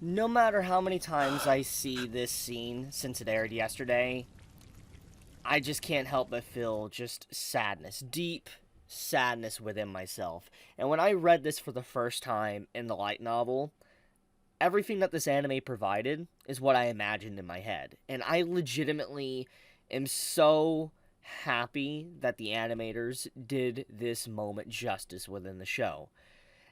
No matter how many times I see this scene since it aired yesterday, I just can't help but feel just sadness, deep sadness within myself. And when I read this for the first time in the light novel, everything that this anime provided is what I imagined in my head. And I legitimately am so happy that the animators did this moment justice within the show.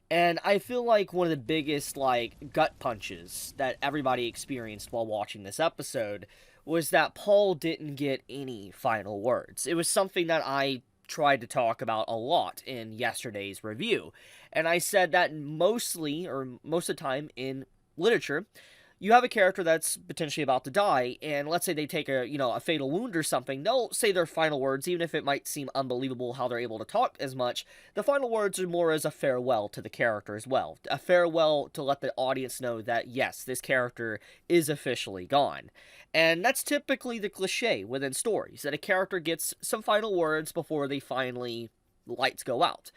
And I feel like one of the biggest, gut punches that everybody experienced while watching this episode was that Paul didn't get any final words. It was something that I tried to talk about a lot in yesterday's review. And I said that mostly, or most of the time in literature, you have a character that's potentially about to die, and let's say they take a fatal wound or something, they'll say their final words, even if it might seem unbelievable how they're able to talk as much. The final words are more as a farewell to the character as well. A farewell to let the audience know that, yes, this character is officially gone. And that's typically the cliche within stories, that a character gets some final words before they finally, lights go out.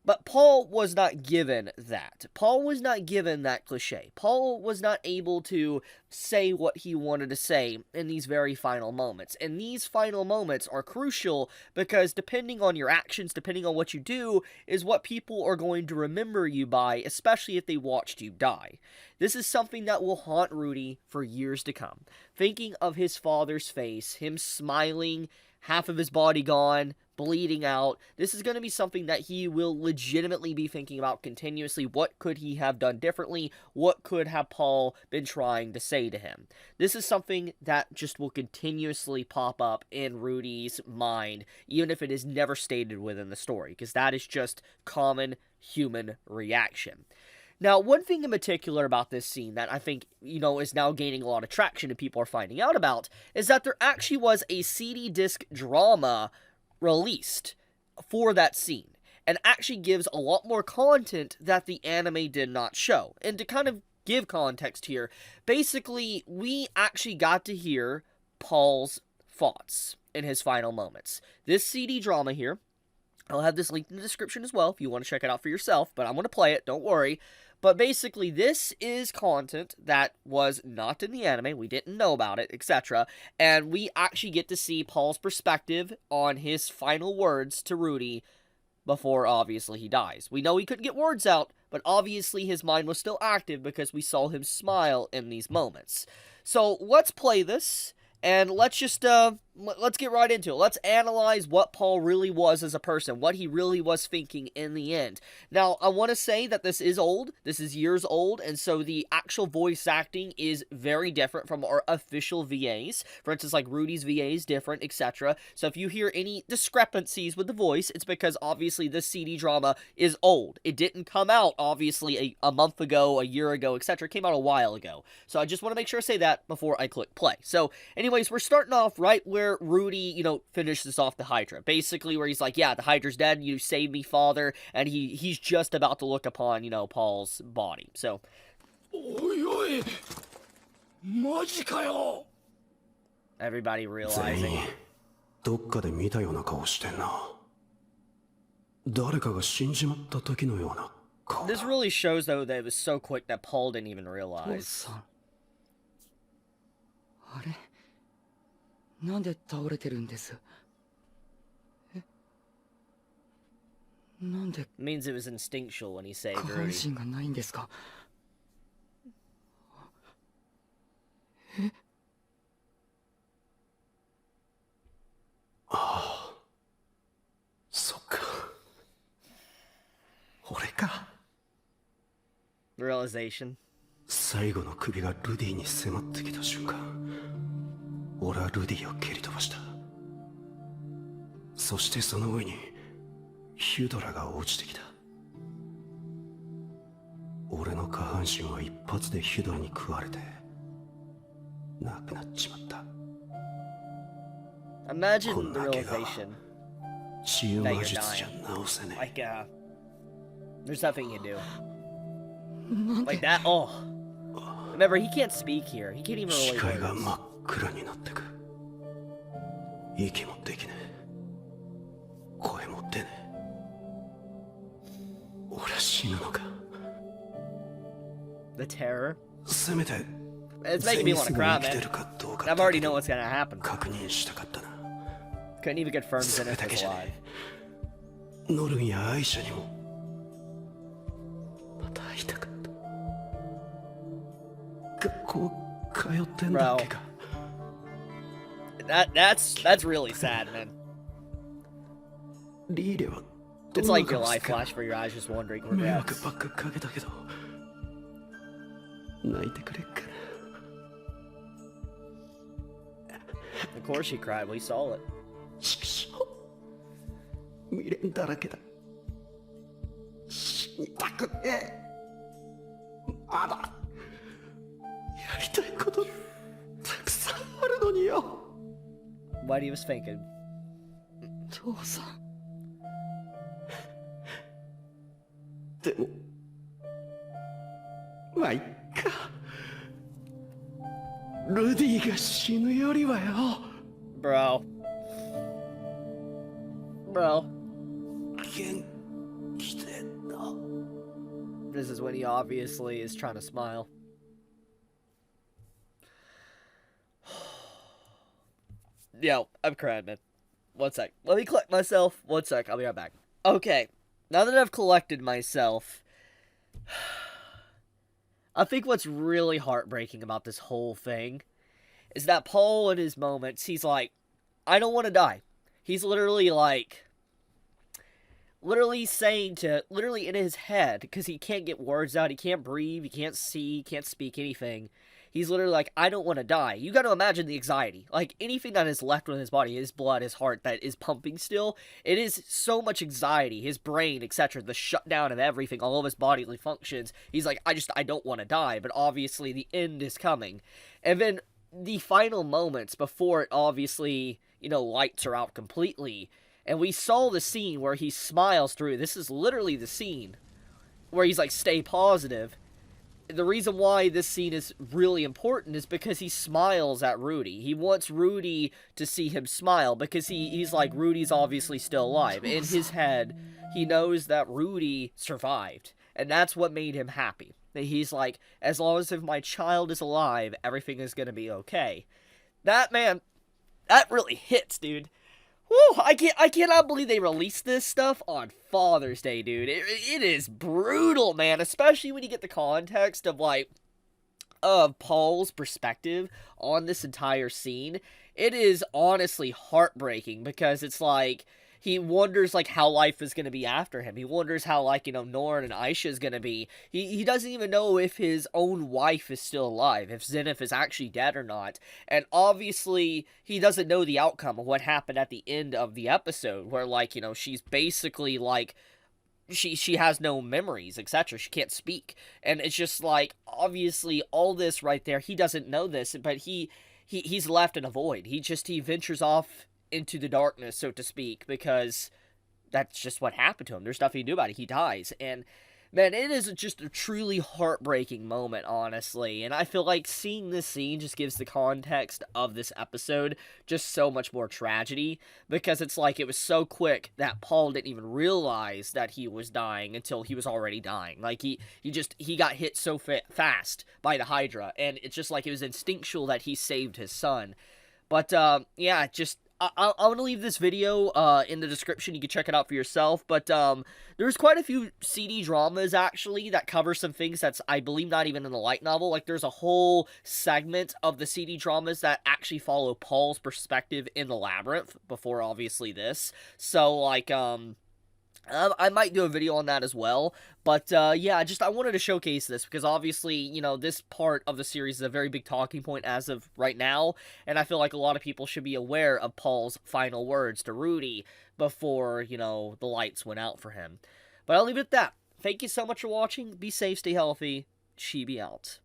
But Paul was not given that. Paul was not given that cliche. Paul was not able to say what he wanted to say in these very final moments. And these final moments are crucial because depending on your actions, depending on what you do, is what people are going to remember you by, especially if they watched you die. This is something that will haunt Rudy for years to come. Thinking of his father's face, him smiling, half of his body gone, bleeding out. This is going to be something that he will legitimately be thinking about continuously. What could he have done differently? What could have Paul been trying to say to him? This is something that just will continuously pop up in Rudy's mind, even if it is never stated within the story, because that is just common human reaction. Now, one thing in particular about this scene that I think, is now gaining a lot of traction and people are finding out about is that there actually was a CD disc drama released for that scene, and actually gives a lot more content that the anime did not show. And to kind of give context here, basically, we actually got to hear Paul's thoughts in his final moments. This CD drama here, I'll have this linked in the description as well if you want to check it out for yourself, but I'm going to play it, don't worry. But basically, this is content that was not in the anime, we didn't know about it, etc. And we actually get to see Paul's perspective on his final words to Rudy before, obviously, he dies. We know he couldn't get words out, but obviously his mind was still active because we saw him smile in these moments. So, let's play this, and let's just, let's get right into it. Let's analyze what Paul really was as a person, what he really was thinking in the end. Now, I want to say that this is old, this is years old, and so the actual voice acting is very different from our official VAs. For instance, like Rudy's VA is different, etc. So if you hear any discrepancies with the voice, it's because obviously this CD drama is old. It didn't come out, obviously, a month ago, a year ago, etc. It came out a while ago. So I just want to make sure I say that before I click play. So anyways, we're starting off right where Rudy, finishes off the Hydra. Basically, where he's like, yeah, the Hydra's dead, you saved me, father, and he's just about to look upon, Paul's body. So, everybody realizing. This really shows, though, that it was so quick that Paul didn't even realize. なんで倒れてるんです？え、なんで means it was instinctual when he saved 下半 Rudy. 身がないんですか？え？ああ、そっか。俺か。Realization. 最後の首がルディに迫ってきた瞬間、俺はルディを蹴り飛ばした。そしてその上にヒュドラが落ちてきた。俺の下半身は一発でヒュドラに食われてなくなっちまった。 Imagine the realization 治癒魔術じゃ治せねえ。 like there's nothing you can do like that. Oh, remember, he can't speak here. He can't even 視 relate 界が words. 真っ暗になってく。息もできねえ。声も出ねえ。俺は死ぬのか。 The terror. せめて It's ゼ making me ニ want ス to が cry, 生きて man. るかどうか I've だ already け know で what's gonna happen. 確認したかったな。 Couldn't even confirm それ Zenith だけ was じゃね alive. え。ノルンやアイシャにもまた会いたかった。学校通ってんだっけか。That's really sad, man. リーレはど It's んな like your 顔し life てか flash for your eyes, just wondering 迷惑 regrets. ばっかかけたけど泣いてくれっかな。 Of course she cried. We saw it. 畜生未練だらけだ。死にたくねえ。まだやりたいことたくさんあるのによ。 What he was thinking. 父さん。でもまあいっか。ルディが死ぬよりはよ。 Bro. 元気でな。 This is when he obviously is trying to smile. Yo, I'm crying, man. One sec. Let me collect myself. One sec. I'll be right back. Okay. Now that I've collected myself, I think what's really heartbreaking about this whole thing is that Paul, in his moments, he's like, I don't want to die. He's literally like, literally saying to, literally in his head, because he can't get words out, he can't breathe, he can't see, he can't speak anything. He's literally like, I don't want to die. You got to imagine the anxiety. Like, anything that is left with his body, his blood, his heart, that is pumping still, it is so much anxiety, his brain, etc., the shutdown of everything, all of his bodily functions. He's like, I don't want to die, but obviously the end is coming. And then the final moments before it obviously, lights are out completely, and we saw the scene where he smiles through. This is literally the scene where he's like, stay positive. The reason why this scene is really important is because he smiles at Rudy. He wants Rudy to see him smile because he's like, Rudy's obviously still alive. In his head, he knows that Rudy survived, and that's what made him happy. He's like, as long as if my child is alive, everything is going to be okay. That, man, that really hits, dude. Woo, I cannot believe they released this stuff on Father's Day, dude. It is brutal, man, especially when you get the context of, like, of Paul's perspective on this entire scene. It is honestly heartbreaking because it's like, he wonders, like, how life is going to be after him. He wonders how, like, Norn and Aisha is going to be. He doesn't even know if his own wife is still alive, if Zenith is actually dead or not. And obviously, he doesn't know the outcome of what happened at the end of the episode, where, like, she's basically, like, she has no memories, etc. She can't speak. And it's just, like, obviously, all this right there, he doesn't know this, but he's left in a void. He ventures off into the darkness, so to speak, because that's just what happened to him. There's nothing to do about it. He dies. And, man, it is just a truly heartbreaking moment, honestly. And I feel like seeing this scene just gives the context of this episode just so much more tragedy, because it's like it was so quick that Paul didn't even realize that he was dying until he was already dying. Like, he got hit so fast by the Hydra, and it's just like it was instinctual that he saved his son. But, yeah, just, I'm going to leave this video in the description. You can check it out for yourself. But there's quite a few CD dramas, actually, that cover some things that's, I believe, not even in the light novel. Like, there's a whole segment of the CD dramas that actually follow Paul's perspective in the Labyrinth before, obviously, this. So, like, I might do a video on that as well, but, yeah, I wanted to showcase this, because obviously, this part of the series is a very big talking point as of right now, and I feel like a lot of people should be aware of Paul's final words to Rudy before, the lights went out for him. But I'll leave it at that. Thank you so much for watching, be safe, stay healthy, Chibi out.